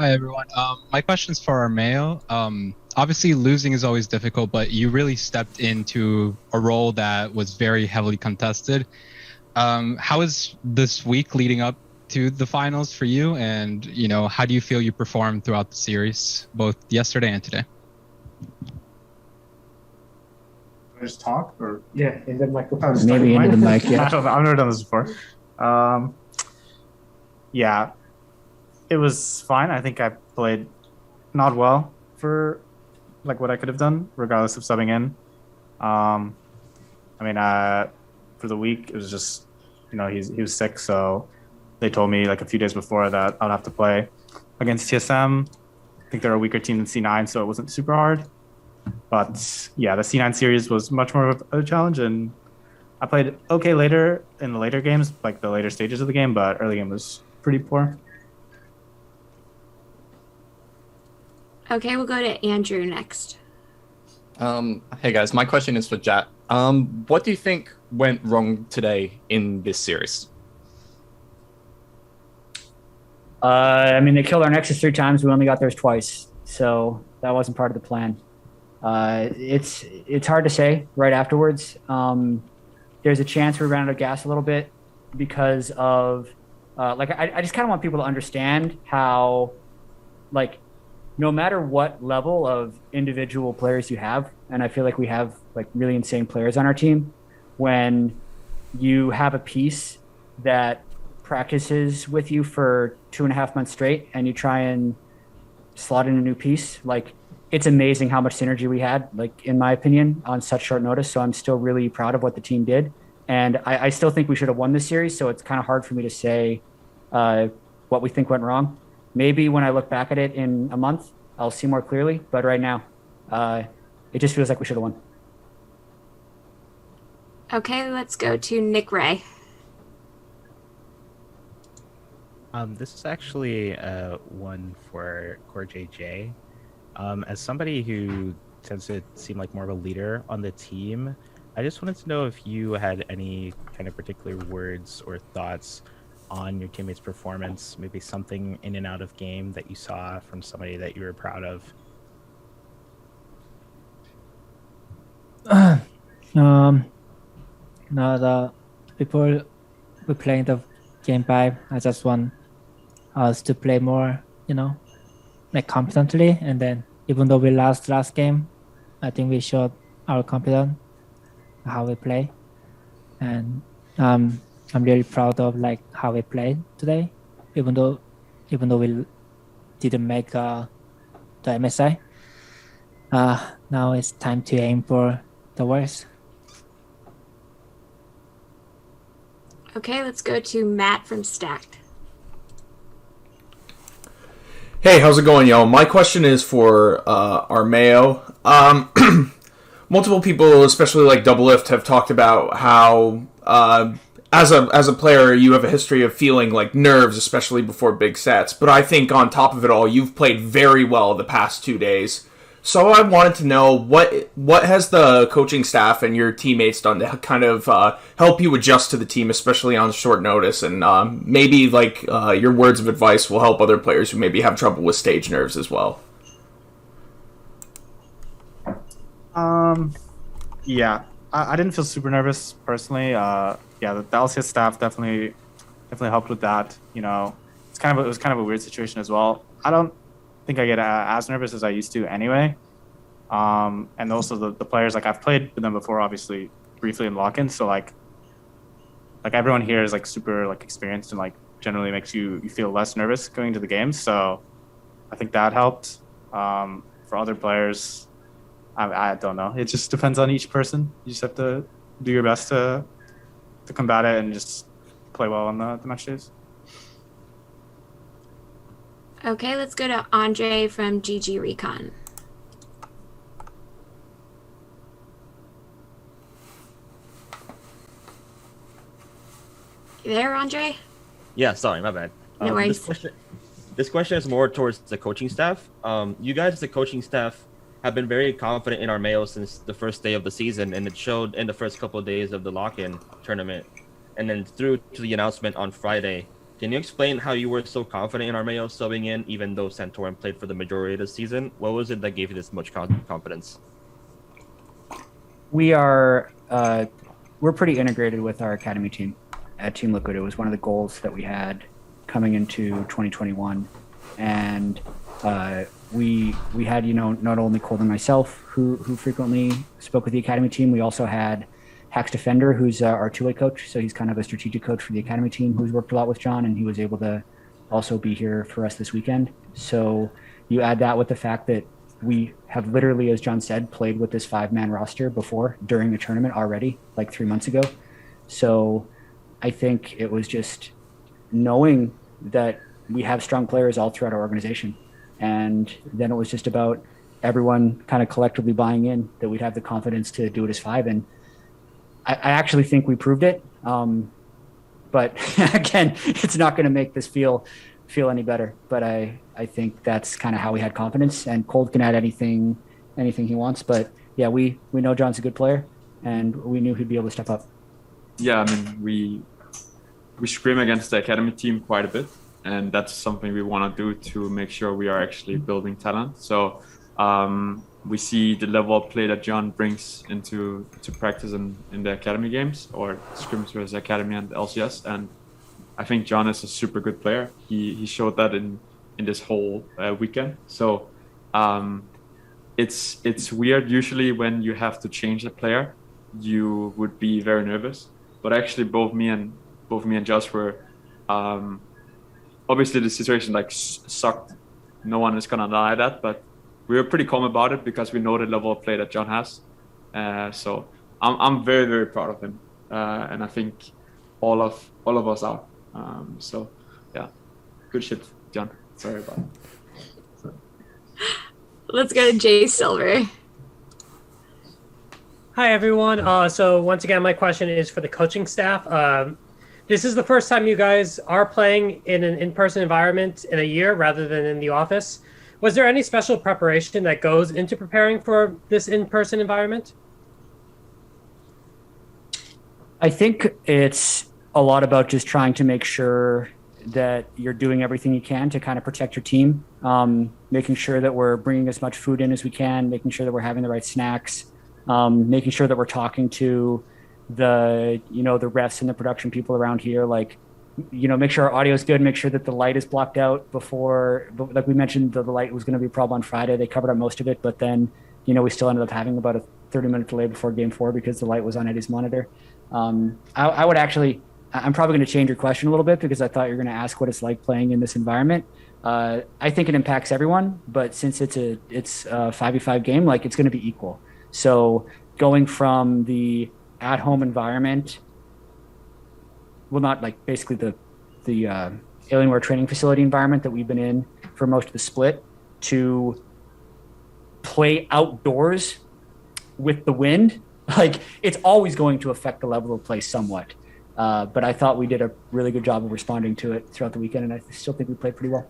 Hi everyone. My question's for Armao. Obviously losing is always difficult, but you really stepped into a role that was very heavily contested. How is this week leading up to the finals for you? And how do you feel you performed throughout the series, both yesterday and today? Just talk or Yeah, in the microphone. just Maybe talk into the mic? mic, yeah. I've never done this before. Yeah, it was fine. I think I played not well for like what I could have done, regardless of subbing in. For the week, it was just he was sick, so they told me like a few days before that I'd have to play against TSM. I think they're a weaker team than C9, so it wasn't super hard. But yeah, the C9 series was much more of a challenge, and I played okay later in the later games, like the later stages of the game, but early game was pretty poor. Okay, we'll go to Andrew next. Hey guys, my question is for Jat. What do you think went wrong today in this series? They killed our Nexus 3 times. We only got theirs twice, so that wasn't part of the plan. It's hard to say right afterwards. There's a chance we ran out of gas a little bit because of I just kind of want people to understand how no matter what level of individual players you have, and I feel like we have like really insane players on our team, when you have a piece that practices with you for 2.5 months straight and you try and slot in a new piece, it's amazing how much synergy we had, in my opinion, on such short notice. So I'm still really proud of what the team did. And I still think we should have won this series. So it's kind of hard for me to say what we think went wrong. Maybe when I look back at it in a month, I'll see more clearly. But right now, it just feels like we should have won. Okay, let's go to Nick Ray. This is actually one for CoreJJ. As somebody who tends to seem like more of a leader on the team, I just wanted to know if you had any kind of particular words or thoughts on your teammates' performance, maybe something in and out of game that you saw from somebody that you were proud of. The people who playing the game 5, I just want us to play more, competently. And then even though we lost last game, I think we showed our competence, how we play. And I'm really proud of how we played today, even though we didn't make the MSI. Now it's time to aim for the worst. Okay, let's go to Matt from Stacked. Hey, how's it going, y'all? My question is for Armao. Multiple people, especially like Double Lift, have talked about how as a player you have a history of feeling like nerves, especially before big sets. But I think on top of it all, you've played very well the past 2 days. So I wanted to know what has the coaching staff and your teammates done to kind of help you adjust to the team, especially on short notice, and maybe your words of advice will help other players who maybe have trouble with stage nerves as well. Yeah, I didn't feel super nervous personally. The LCS staff definitely helped with that. It was kind of a weird situation as well. I don't think I get as nervous as I used to anyway. And also the players, I've played with them before, obviously briefly in lock-in, so everyone here is super experienced and generally makes you feel less nervous going into the games. So I think that helped. For other players, I don't know. It just depends on each person. You just have to do your best to combat it and just play well on the match days. Okay, let's go to Andre from GG Recon. You there, Andre? Yeah, sorry, my bad. No worries. This question is more towards the coaching staff. You guys, the coaching staff, have been very confident in Armao since the first day of the season, and it showed in the first couple of days of the lock-in tournament, and then through to the announcement on Friday Can you explain how you were so confident in Armao subbing in, even though Santorin played for the majority of the season? What was it that gave you this much confidence? We're pretty integrated with our academy team at Team Liquid. It was one of the goals that we had coming into 2021, and we had not only Cold and myself who frequently spoke with the academy team. We also had Hax Defender, who's our two-way coach, so he's kind of a strategic coach for the academy team, who's worked a lot with John, and he was able to also be here for us this weekend. So you add that with the fact that we have literally, as John said, played with this 5-man roster before during the tournament already, like 3 months ago. So I think it was just knowing that we have strong players all throughout our organization. And then it was just about everyone kind of collectively buying in that we'd have the confidence to do it as 5. And I actually think we proved it. But again, it's not going to make this feel any better. But I think that's kind of how we had confidence. And Cold can add anything he wants. But yeah, we know John's a good player, and we knew he'd be able to step up. Yeah, I mean, we scrim against the academy team quite a bit, and that's something we want to do to make sure we are actually building talent. So we see the level of play that John brings into practice in the academy games or scrims versus academy and LCS, and I think John is a super good player. He showed that in this whole weekend. So it's weird. Usually when you have to change a player, you would be very nervous. But actually, both me and Josh were. Obviously, the situation sucked. No one is gonna deny that, but we were pretty calm about it because we know the level of play that John has. So I'm very, very proud of him, and I think all of us are. So yeah, good shit, John. Sorry about it. Let's go to Jay Silver. Hi, everyone. So once again, my question is for the coaching staff. This is the first time you guys are playing in an in-person environment in a year rather than in the office. Was there any special preparation that goes into preparing for this in-person environment? I think it's a lot about just trying to make sure that you're doing everything you can to kind of protect your team, making sure that we're bringing as much food in as we can, making sure that we're having the right snacks, making sure that we're talking to the refs and the production people around here, make sure our audio is good, make sure that the light is blocked out before, like we mentioned, the light was going to be a problem on Friday. They covered up most of it, but then, we still ended up having about a 30-minute delay before game 4 because the light was on Eddie's monitor. I'm probably going to change your question a little bit because I thought you were going to ask what it's like playing in this environment. I think it impacts everyone, but since it's a 5v5 game, it's going to be equal. So going from the at-home environment, basically the Alienware training facility environment that we've been in for most of the split, to play outdoors with the wind, it's always going to affect the level of play somewhat. But I thought we did a really good job of responding to it throughout the weekend, and I still think we played pretty well.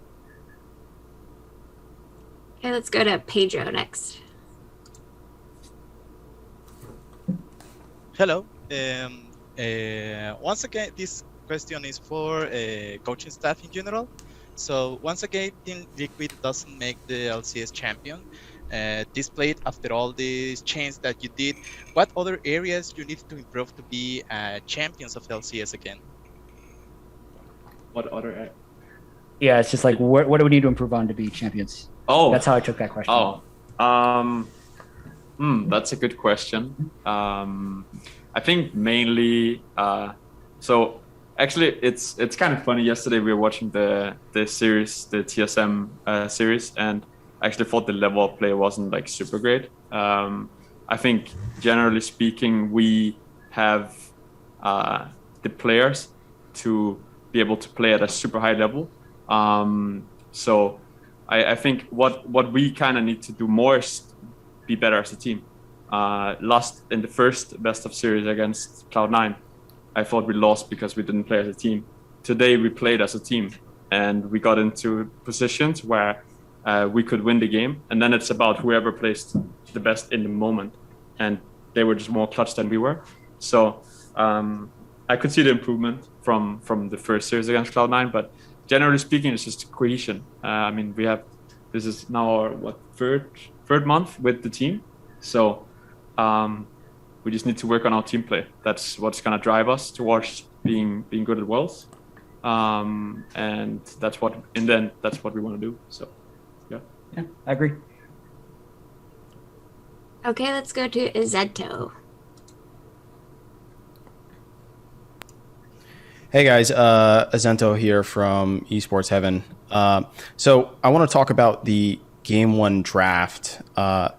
Okay, let's go to Pedro next. Hello. Once again, this question is for coaching staff in general. So once again, Team Liquid doesn't make the LCS champion. Displayed after all these changes that you did, what other areas you need to improve to be champions of LCS again? What other? Yeah, it's just what do we need to improve on to be champions? Oh, that's how I took that question. That's a good question. I think mainly. So actually, it's kind of funny. Yesterday we were watching the series, the TSM series, and I actually thought the level of play wasn't super great. I think generally speaking, we have the players to be able to play at a super high level. So I think what we kind of need to do more is be better as a team. Lost in the first best of series against Cloud9. I thought we lost because we didn't play as a team. Today we played as a team, and we got into positions where we could win the game, and then it's about whoever plays the best in the moment, and they were just more clutch than we were. So I could see the improvement. from the first series against Cloud9. But generally speaking, it's just cohesion. I mean, this is now our third month with the team, so we just need to work on our team play. That's what's gonna drive us towards being good at Worlds, and that's what we want to do. So Yeah, I agree. Okay, let's go to Izeto. Hey guys, Azento here from Esports Heaven. So I want to talk about the Game 1 draft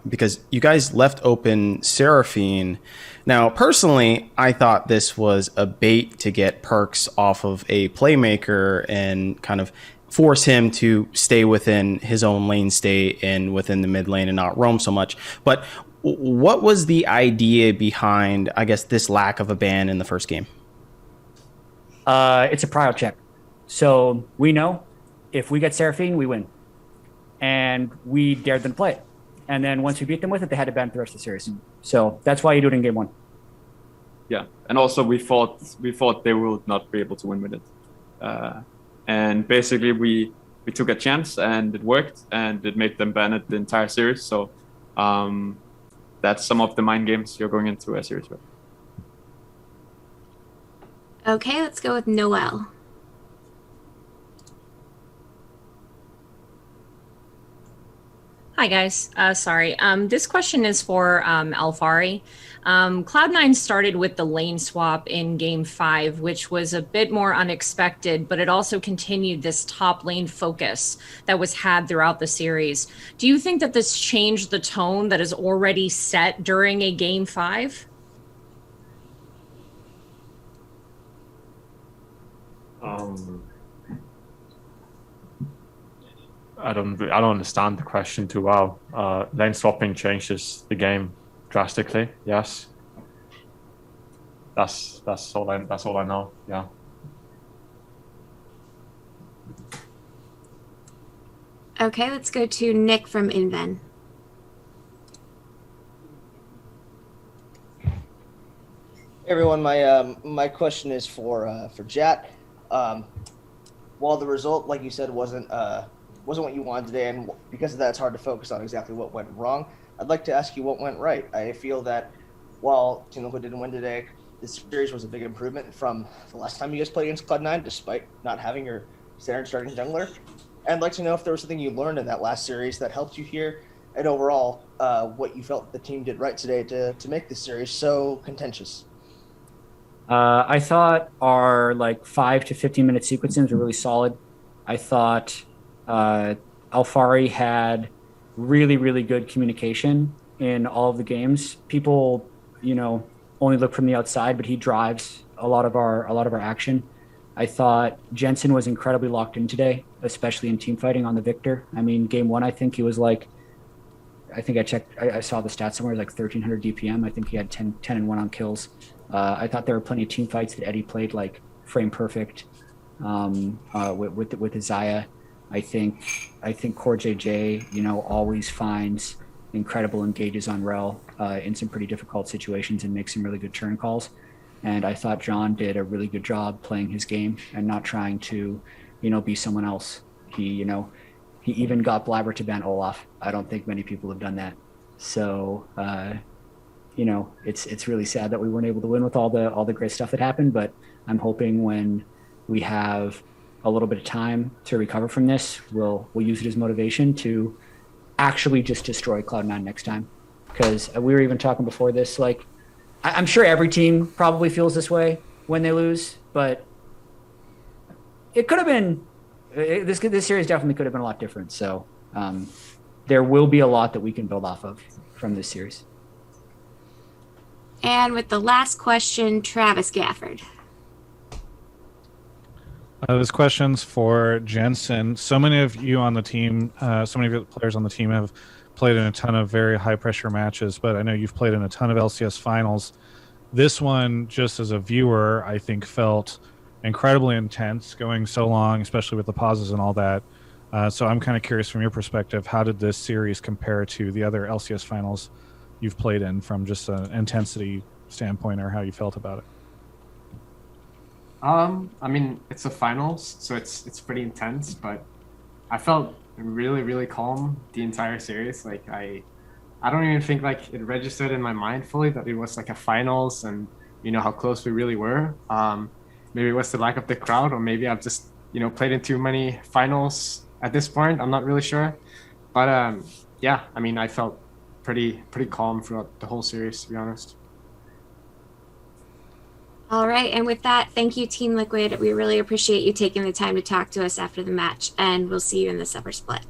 because you guys left open Seraphine. Now, personally, I thought this was a bait to get Perks off of a playmaker and kind of force him to stay within his own lane state and within the mid lane and not roam so much. But what was the idea behind, I guess, this lack of a ban in the first game? It's a prio check. So we know if we get Seraphine, we win. And we dared them to play it. And then once we beat them with it, they had to ban the rest of the series. So that's why you do it in game 1. Yeah, and also we thought they would not be able to win with it. And basically we took a chance and it worked, and it made them ban it the entire series. So that's some of the mind games you're going into a series with. Okay, let's go with Noel. Hi guys, sorry. This question is for Alfari. Cloud9 started with the lane swap in Game 5, which was a bit more unexpected, but it also continued this top lane focus that was had throughout the series. Do you think that this changed the tone that is already set during a Game 5? I don't understand the question too well. Lane swapping changes the game drastically. Yes, that's all I know. Yeah. Okay, let's go to Nick from Inven. Hey everyone, my question is for Jat. While the result, like you said, wasn't what you wanted today, and because of that, it's hard to focus on exactly what went wrong. I'd like to ask you what went right. I feel that while Team Liquid didn't win today, this series was a big improvement from the last time you guys played against Cloud9, despite not having your standard starting jungler. And I'd like to know if there was something you learned in that last series that helped you here, and overall, what you felt the team did right today to make this series so contentious. I thought our 5 to 15 minute sequences were really solid. I thought Alfari had really, really good communication in all of the games. People, only look from the outside, but he drives a lot of our action. I thought Jensen was incredibly locked in today, especially in team fighting on the Victor. I mean, game 1, I think he was I saw the stats somewhere, 1,300 DPM. I think he had 10 and 1 on kills. I thought there were plenty of team fights that Eddie played frame perfect with Isaiah. I think CoreJJ, always finds incredible engages on Rel in some pretty difficult situations and makes some really good turn calls. And I thought John did a really good job playing his game and not trying to, be someone else. He even got Blabber to ban Olaf. I don't think many people have done that. So, it's really sad that we weren't able to win with all the great stuff that happened. But I'm hoping when we have a little bit of time to recover from this, we'll use it as motivation to actually just destroy Cloud9 next time. Because we were even talking before this, I'm sure every team probably feels this way when they lose, but it could have been, this series definitely could have been a lot different. So there will be a lot that we can build off of from this series. And with the last question, Travis Gafford. This question's for Jensen. So many of you on the team, so many of the players on the team have played in a ton of very high-pressure matches, but I know you've played in a ton of LCS finals. This one, just as a viewer, I think felt incredibly intense, going so long, especially with the pauses and all that. So I'm kind of curious from your perspective, how did this series compare to the other LCS finals you've played in from just an intensity standpoint, or how you felt about it? I mean, it's the finals, so it's pretty intense, but I felt really calm the entire series. Like I don't even think like it registered in my mind fully that it was like a finals and how close we really were. Maybe it was the lack of the crowd, or maybe I've just played in too many finals at this point. I'm not really sure, but yeah, I mean, I felt pretty calm throughout the whole series, to be honest. All right, and with that, thank you, Team Liquid. We really appreciate you taking the time to talk to us after the match, and we'll see you in the Supper Split.